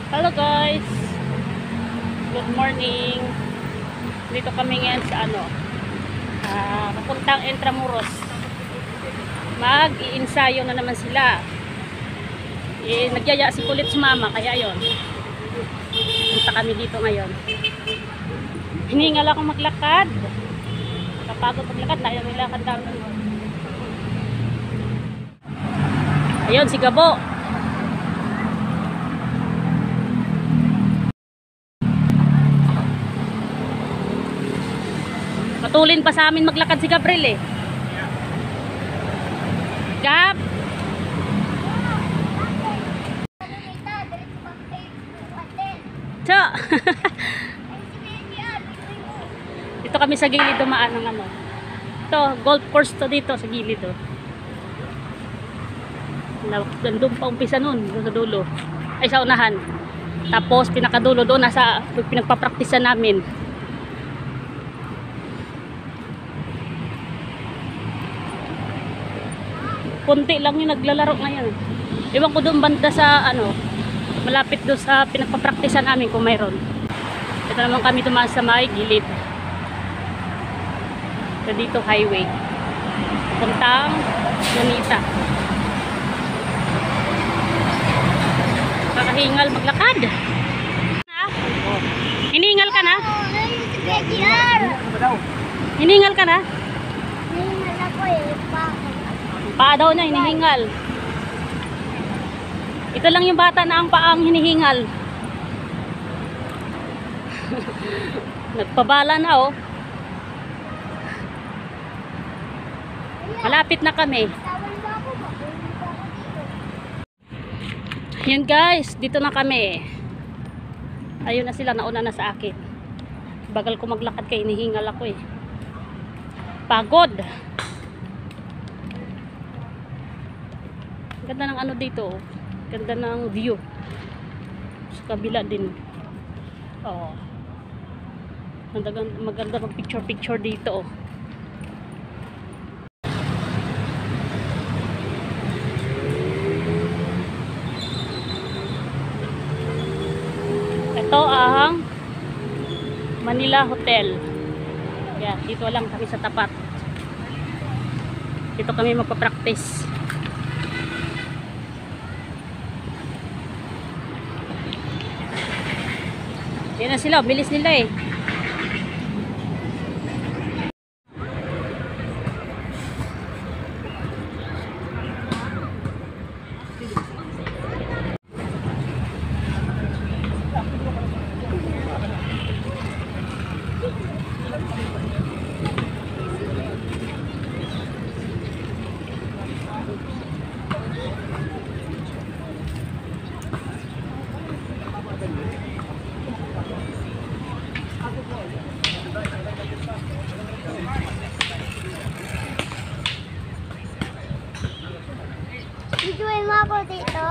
Hello guys, good morning. Dito kami ngayon sa papuntang Intramuros. Mag-iinsayo na naman sila. Nagyaya si kulit si mama, kaya yon. Punta kami dito ngayon. Hiningal ako maglakad. Kapagod maglakad, dahil maglakad kami. Ayun si Gabo. Matulin pa sa amin maglakad si Gabriel eh. Gab! Cho! Dito kami sa gilid dumaan ng ano. Ito, golf course to dito sa gilid oh. Doon pa umpisa nun, doon sa dulo. Ay sa unahan. Tapos pinakadulo doon nasa pinagpapraktisan namin. Kunti lang yung naglalaro ngayon. Iwan ko doon banda sa malapit doon sa pinagpapraktisan namin kung mayroon. Ito naman kami tumaas sa may gilid. So dito highway. Puntang Lunita. Kakahingal maglakad. Hiningal ka na? Hiningal ka na? Hiningal ako eh. Paa daw niya hinihingal. Ito lang yung bata na ang paang hinihingal. Nagpabala na oh. Malapit na kami. Yan guys, dito na kami. Ayun na sila, nauna na sa akin. Bagal ko maglakad kaya hinihingal ako eh. Pagod. Ganda ng dito oh. Ganda ng view. Sa kabila din. Oh. Maganda mag picture dito oh. Ito ang Manila Hotel. Yan, dito lang kami sa tapat. Dito kami magpa-practice. Yan na sila, bilis nila eh. Videoin mo ako dito.